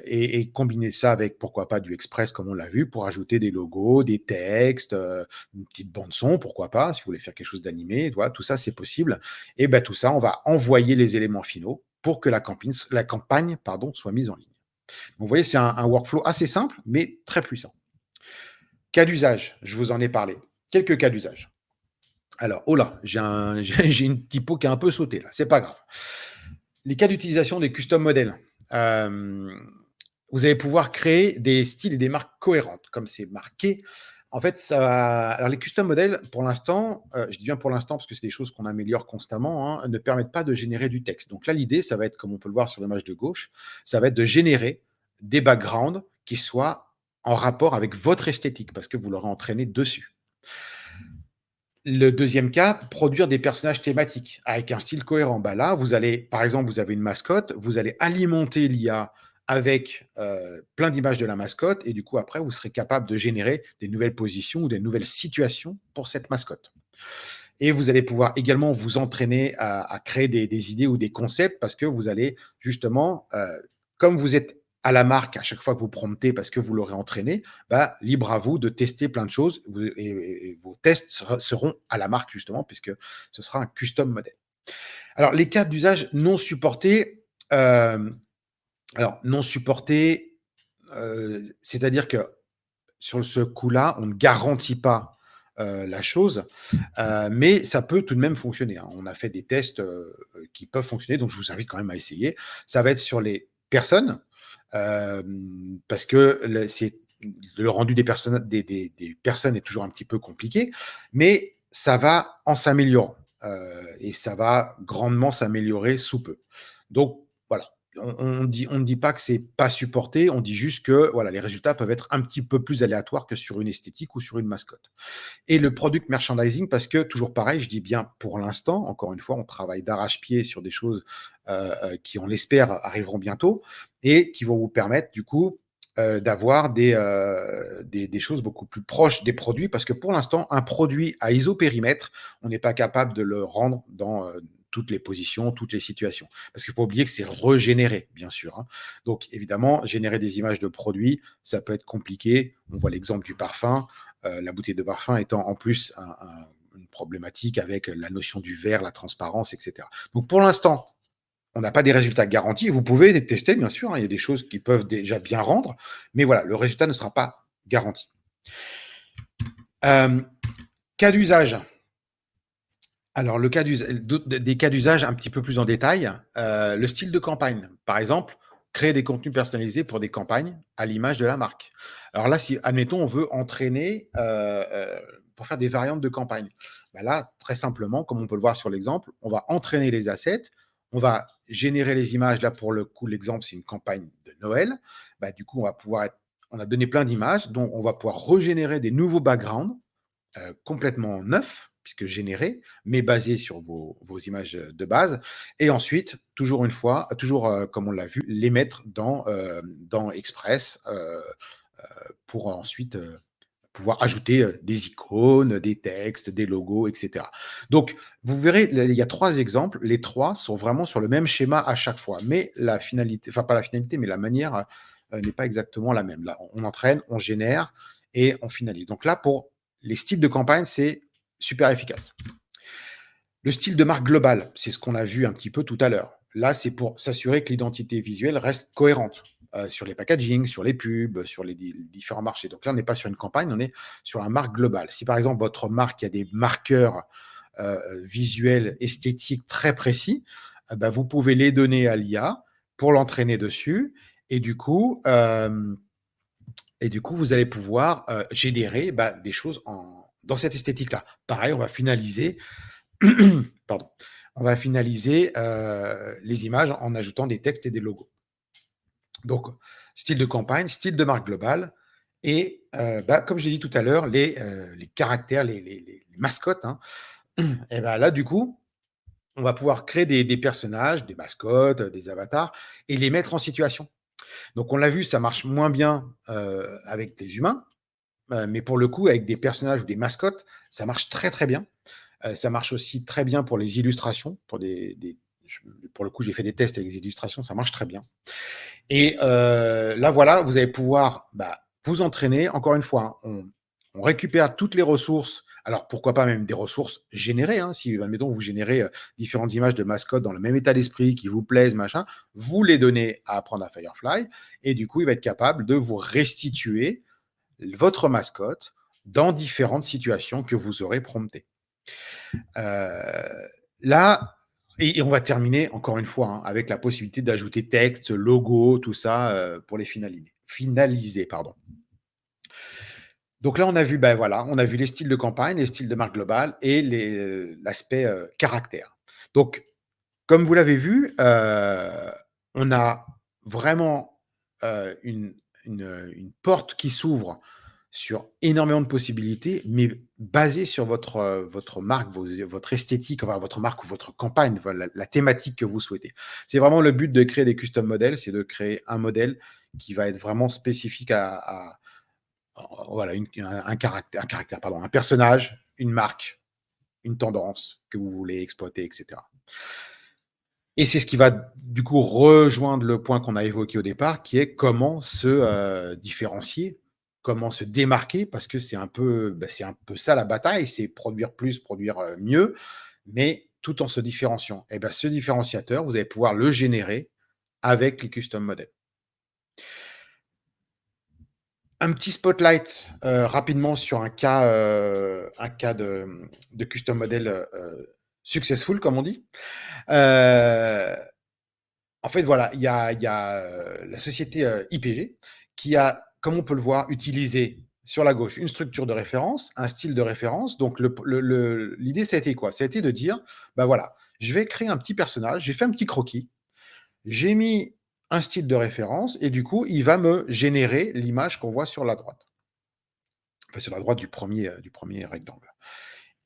et combiner ça avec, pourquoi pas, du Express, comme on l'a vu, pour ajouter des logos, des textes, une petite bande-son, pourquoi pas, si vous voulez faire quelque chose d'animé. Voilà, tout ça, c'est possible. Et tout ça, on va envoyer les éléments finaux pour que la campagne soit mise en ligne. Donc, vous voyez, c'est un workflow assez simple, mais très puissant. Cas d'usage, je vous en ai parlé. Quelques cas d'usage. Alors, oh là, j'ai une typo qui a un peu sauté là, c'est pas grave. Les cas d'utilisation des custom modèles. Vous allez pouvoir créer des styles et des marques cohérentes, comme c'est marqué. En fait, alors les custom modèles, pour l'instant, je dis bien pour l'instant parce que c'est des choses qu'on améliore constamment, ne permettent pas de générer du texte. Donc là, l'idée, ça va être, comme on peut le voir sur l'image de gauche, ça va être de générer des backgrounds qui soient en rapport avec votre esthétique, parce que vous l'aurez entraîné dessus. Le deuxième cas, produire des personnages thématiques avec un style cohérent. Là, par exemple, vous avez une mascotte, vous allez alimenter l'IA avec plein d'images de la mascotte et du coup, après, vous serez capable de générer des nouvelles positions ou des nouvelles situations pour cette mascotte. Et vous allez pouvoir également vous entraîner à créer des idées ou des concepts parce que vous allez justement, comme vous êtes à la marque à chaque fois que vous promptez parce que vous l'aurez entraîné, libre à vous de tester plein de choses et vos tests seront à la marque justement puisque ce sera un custom modèle. Alors, les cas d'usage non supportés, c'est-à-dire que sur ce coup-là, on ne garantit pas la chose, mais ça peut tout de même fonctionner. On a fait des tests qui peuvent fonctionner, donc je vous invite quand même à essayer. Ça va être sur les personnes, parce que le rendu des personnes est toujours un petit peu compliqué, mais ça va en s'améliorant et ça va grandement s'améliorer sous peu. Donc voilà, on ne dit pas que c'est pas supporté, on dit juste que voilà, les résultats peuvent être un petit peu plus aléatoires que sur une esthétique ou sur une mascotte. Et le product merchandising, parce que toujours pareil, je dis bien pour l'instant, encore une fois, on travaille d'arrache-pied sur des choses qui, on l'espère, arriveront bientôt et qui vont vous permettre du coup d'avoir des choses beaucoup plus proches des produits, parce que pour l'instant, un produit à isopérimètre, on n'est pas capable de le rendre dans toutes les positions, toutes les situations. Parce qu'il ne faut pas oublier que c'est régénéré, bien sûr. Donc, évidemment, générer des images de produits, ça peut être compliqué. On voit l'exemple du parfum, la bouteille de parfum étant en plus une problématique avec la notion du verre, la transparence, etc. Donc, pour l'instant, on n'a pas des résultats garantis. Vous pouvez les tester, bien sûr. Il y a des choses qui peuvent déjà bien rendre, mais voilà, le résultat ne sera pas garanti. Cas d'usage. Alors le cas des cas d'usage un petit peu plus en détail, le style de campagne. Par exemple, créer des contenus personnalisés pour des campagnes à l'image de la marque. Alors là, si admettons on veut entraîner, pour faire des variantes de campagne. Bah là, très simplement, comme on peut le voir sur l'exemple, on va entraîner les assets, on va générer les images. Là, pour le coup, l'exemple, c'est une campagne de Noël. Bah, du coup, on a donné plein d'images, donc on va pouvoir régénérer des nouveaux backgrounds complètement neuf, puisque généré, mais basé sur vos images de base. Et ensuite, toujours une fois, toujours comme on l'a vu, les mettre dans Express pour ensuite pouvoir ajouter des icônes, des textes, des logos, etc. Donc, vous verrez, il y a trois exemples. Les trois sont vraiment sur le même schéma à chaque fois. Mais la finalité, enfin pas la finalité, mais la manière n'est pas exactement la même. Là, on entraîne, on génère et on finalise. Donc là, pour les styles de campagne, c'est super efficace. Le style de marque globale, c'est ce qu'on a vu un petit peu tout à l'heure. Là, c'est pour s'assurer que l'identité visuelle reste cohérente sur les packagings, sur les pubs, sur les différents marchés. Donc là, on n'est pas sur une campagne, on est sur la marque globale. Si par exemple votre marque a des marqueurs visuels, esthétiques très précis, bah, vous pouvez les donner à l'IA pour l'entraîner dessus. Et du coup, euh, et du coup, vous allez pouvoir générer bah, des choses dans cette esthétique-là. Pareil, on va finaliser pardon, on va finaliser les images en ajoutant des textes et des logos. Donc, style de campagne, style de marque globale et bah, comme j'ai dit tout à l'heure, les caractères, les mascottes, hein, et bah, là, du coup, on va pouvoir créer des personnages, des mascottes, des avatars et les mettre en situation. Donc on l'a vu, ça marche moins bien, avec des humains, mais pour le coup, avec des personnages ou des mascottes, ça marche très, très bien. Ça marche aussi très bien pour les illustrations, pour le coup, j'ai fait des tests avec les illustrations, ça marche très bien. Et là, voilà, vous allez pouvoir, bah, vous entraîner. Encore une fois, hein, on récupère toutes les ressources. Alors, pourquoi pas même des ressources générées, hein, si, admettons, vous générez différentes images de mascottes dans le même état d'esprit, qui vous plaisent, machin, vous les donnez à apprendre à Firefly, et du coup, il va être capable de vous restituer votre mascotte dans différentes situations que vous aurez promptées. Là, et on va terminer encore une fois hein, avec la possibilité d'ajouter texte, logo, tout ça pour les finaliser. Pardon. Donc là, on a vu, ben voilà, on a vu les styles de campagne, les styles de marque globale et l'aspect caractère. Donc, comme vous l'avez vu, on a vraiment une porte qui s'ouvre sur énormément de possibilités, mais basée sur votre marque, votre esthétique, enfin votre marque ou votre campagne, voilà, la thématique que vous souhaitez. C'est vraiment le but de créer des custom modèles, c'est de créer un modèle qui va être vraiment spécifique voilà, un personnage, une marque, une tendance que vous voulez exploiter, etc. Et c'est ce qui va du coup rejoindre le point qu'on a évoqué au départ, qui est comment se différencier, comment se démarquer, parce que c'est un peu ça la bataille, c'est produire plus, produire mieux, mais tout en se différenciant. Et ben, ce différenciateur, vous allez pouvoir le générer avec les custom models. Un petit spotlight rapidement sur un cas de custom model successful, comme on dit. Euh, En fait, voilà, il y a la société IPG qui a, comme on peut le voir, utilisé sur la gauche une structure de référence, un style de référence. Donc, l'idée, ça a été quoi? Ça a été de dire, bah voilà, je vais créer un petit personnage, j'ai fait un petit croquis, j'ai mis un style de référence et du coup, il va me générer l'image qu'on voit sur la droite, enfin, sur la droite du premier rectangle.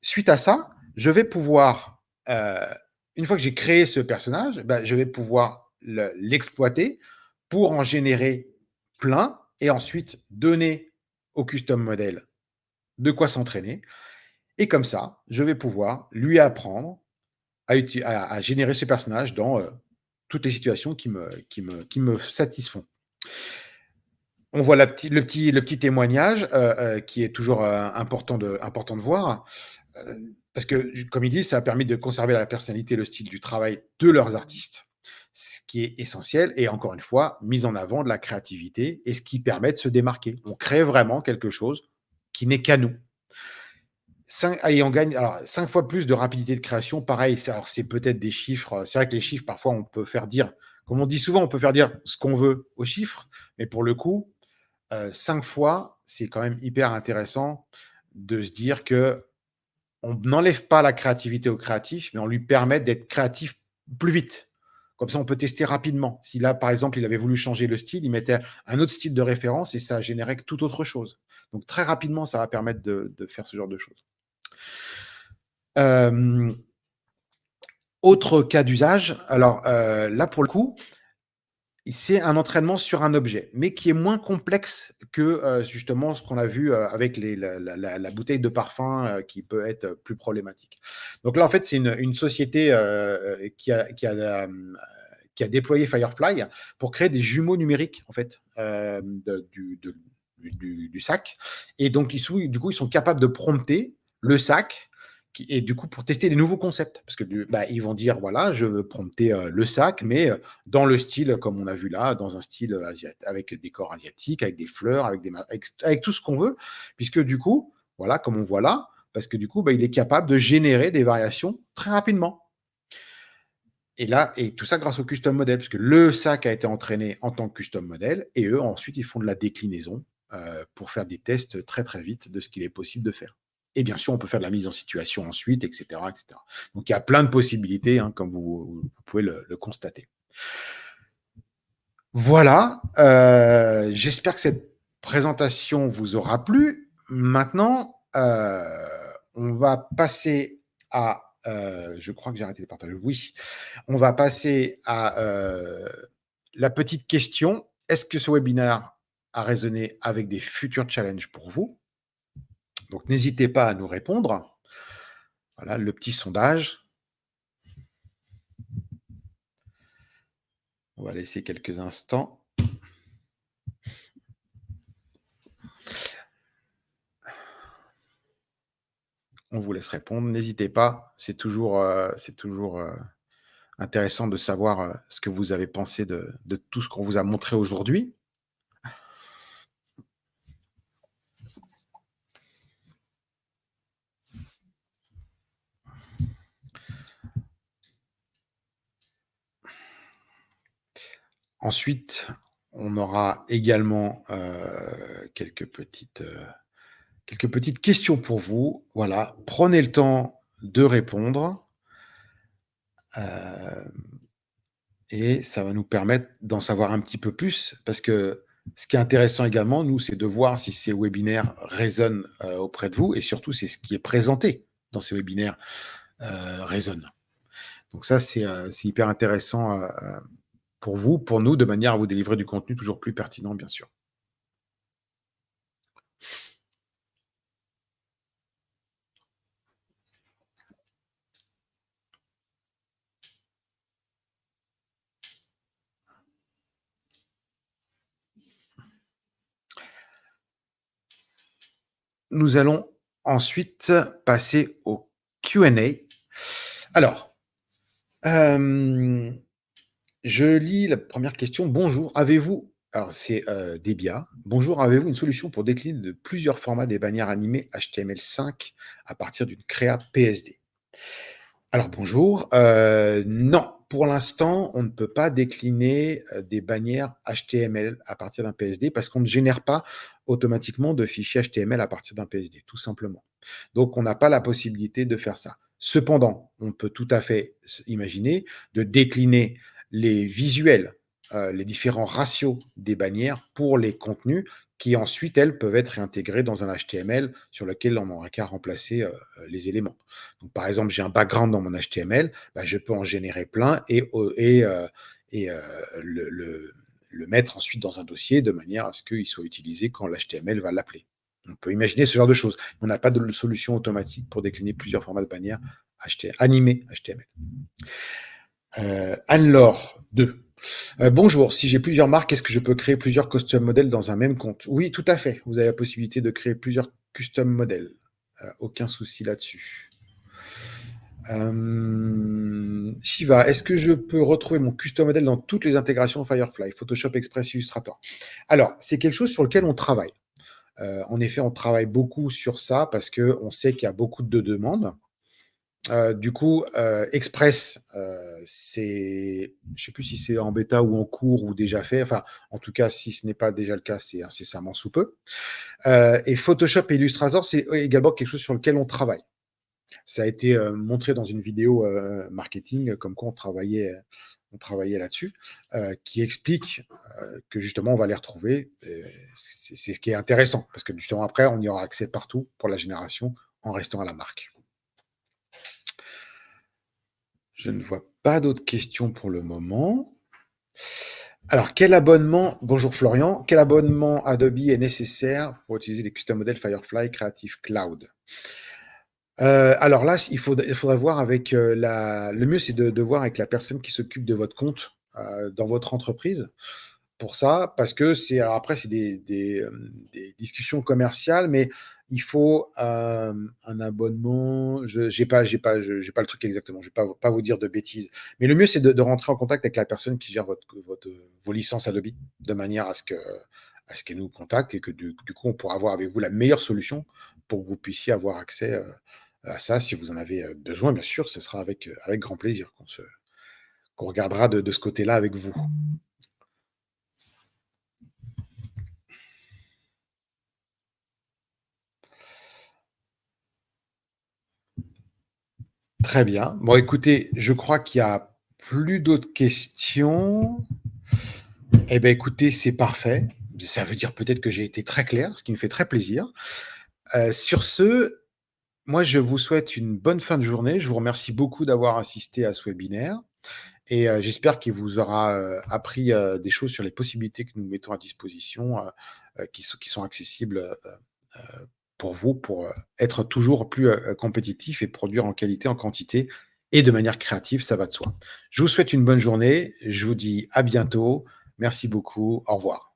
Suite à ça, je vais pouvoir, une fois que j'ai créé ce personnage, bah, je vais pouvoir l'exploiter pour en générer plein et ensuite donner au custom model de quoi s'entraîner. Et comme ça, je vais pouvoir lui apprendre à générer ce personnage dans toutes les situations qui me satisfont. On voit le petit témoignage qui est toujours important de voir. Parce que, comme il dit, ça a permis de conserver la personnalité et le style du travail de leurs artistes, ce qui est essentiel et encore une fois, mise en avant de la créativité et ce qui permet de se démarquer. On crée vraiment quelque chose qui n'est qu'à nous. Et on gagne alors 5 fois plus de rapidité de création. Pareil, c'est peut-être des chiffres, c'est vrai que les chiffres, parfois, on peut faire dire comme on dit souvent, on peut faire dire ce qu'on veut aux chiffres, mais pour le coup, 5 fois, c'est quand même hyper intéressant de se dire que on n'enlève pas la créativité au créatif, mais on lui permet d'être créatif plus vite. Comme ça, on peut tester rapidement. Si là, par exemple, il avait voulu changer le style, il mettait un autre style de référence et ça générait tout autre chose. Donc très rapidement, ça va permettre de faire ce genre de choses. Hem, Autre cas d'usage, alors, là, pour le coup, c'est un entraînement sur un objet, mais qui est moins complexe que, justement ce qu'on a vu, avec la bouteille de parfum, qui peut être, plus problématique. Donc là, en fait, c'est une société, qui a déployé Firefly pour créer des jumeaux numériques, en fait, du sac et donc du coup, ils sont capables de prompter le sac et du coup, pour tester des nouveaux concepts. Parce que ils vont dire: «Voilà, je veux prompter, le sac, mais dans le style comme on a vu là, dans un style, avec des décor asiatique, avec des fleurs, avec tout ce qu'on veut». Puisque du coup, voilà, comme on voit là, parce que du coup, il est capable de générer des variations très rapidement. Et tout ça grâce au custom model, puisque le sac a été entraîné en tant que custom model et eux, ensuite, ils font de la déclinaison, pour faire des tests très, très vite de ce qu'il est possible de faire. Et bien sûr, on peut faire de la mise en situation ensuite, et cetera, et cetera. Donc il y a plein de possibilités, hein, comme vous pouvez le constater. Voilà, j'espère que cette présentation vous aura plu. Maintenant, on va passer je crois que j'ai arrêté le partage. Oui, on va passer à, la petite question: est-ce que ce webinaire a résonné avec des futurs challenges pour vous? Donc n'hésitez pas à nous répondre. Voilà le petit sondage. On va laisser quelques instants. On vous laisse répondre. N'hésitez pas, c'est toujours intéressant de savoir, ce que vous avez pensé de tout ce qu'on vous a montré aujourd'hui. Ensuite, on aura également, quelques petites questions pour vous. Voilà, prenez le temps de répondre, hem et ça va nous permettre d'en savoir un petit peu plus parce que ce qui est intéressant également, nous, c'est de voir si ces webinaires résonnent, auprès de vous et surtout, c'est ce qui est présenté dans ces webinaires, résonne. Donc ça, c'est hyper intéressant, pour vous, pour nous, de manière à vous délivrer du contenu toujours plus pertinent, bien sûr. Nous allons ensuite passer au Q&A. Alors, hem je lis la première question. Bonjour, avez-vous alors c'est, Debia. Bonjour, avez-vous une solution pour décliner de plusieurs formats des bannières animées HTML5 à partir d'une créa PSD? Alors bonjour, non, pour l'instant, on ne peut pas décliner, des bannières HTML à partir d'un PSD parce qu'on ne génère pas automatiquement de fichiers HTML à partir d'un PSD, tout simplement. Donc on n'a pas la possibilité de faire ça. Cependant, on peut tout à fait imaginer de décliner les visuels, les différents ratios des bannières pour les contenus qui ensuite, elles, peuvent être réintégrées dans un HTML sur lequel on n'aura qu'à remplacer, les éléments. Donc, par exemple, j'ai un background dans mon HTML, je peux en générer plein et le mettre ensuite dans un dossier de manière à ce qu'il soit utilisé quand l'HTML va l'appeler. On peut imaginer ce genre de choses. On n'a pas de solution automatique pour décliner plusieurs formats de bannières animées HTML. Anne-Laure 2. Bonjour, si j'ai plusieurs marques, est-ce que je peux créer plusieurs custom modèles dans un même compte? Oui, tout à fait. Vous avez la possibilité de créer plusieurs custom modèles. Aucun souci là-dessus. Shiva, est-ce que je peux retrouver mon custom model dans toutes les intégrations Firefly, Photoshop, Express, Illustrator? Alors, c'est quelque chose sur lequel on travaille. En effet, on travaille beaucoup sur ça parce qu'on sait qu'il y a beaucoup de demandes. Du coup, Express, c'est je sais plus si c'est en bêta ou en cours ou déjà fait, enfin, en tout cas, si ce n'est pas déjà le cas, c'est incessamment sous peu. Et Photoshop et Illustrator, c'est également quelque chose sur lequel on travaille. Ça a été, montré dans une vidéo, marketing, comme quoi on travaillait là-dessus, qui explique, que justement on va les retrouver et c'est ce qui est intéressant parce que justement après on y aura accès partout pour la génération en restant à la marque. Je ne vois pas d'autres questions pour le moment. Alors quel abonnement bonjour Florian, quel abonnement Adobe est nécessaire pour utiliser les custom modèles Firefly Creative Cloud? Alors là, il faudra voir avec, la le mieux, c'est de voir avec la personne qui s'occupe de votre compte, dans votre entreprise pour ça, parce que c'est alors après, c'est des discussions commerciales, mais il faut, un abonnement, j'ai pas le truc exactement, je vais pas vous dire de bêtises. Mais le mieux, c'est de rentrer en contact avec la personne qui gère vos licences Adobe, de manière à ce qu'elle nous contacte et que du coup, on pourra avoir avec vous la meilleure solution pour que vous puissiez avoir accès, à ça. Si vous en avez, besoin, bien sûr, ce sera avec grand plaisir qu'on regardera de ce côté-là avec vous. Très bien. Bon, écoutez, je crois qu'il y a plus d'autres questions. Eh ben, écoutez, c'est parfait. Ça veut dire peut-être que j'ai été très clair, ce qui me fait très plaisir. Sur ce, moi, je vous souhaite une bonne fin de journée. Je vous remercie beaucoup d'avoir assisté à ce webinaire et j'espère qu'il vous aura, appris, des choses sur les possibilités que nous mettons à disposition, qui sont accessibles, pour vous, pour, être toujours plus, compétitif et produire en qualité, en quantité et de manière créative, ça va de soi. Je vous souhaite une bonne journée, je vous dis à bientôt. Merci beaucoup, au revoir.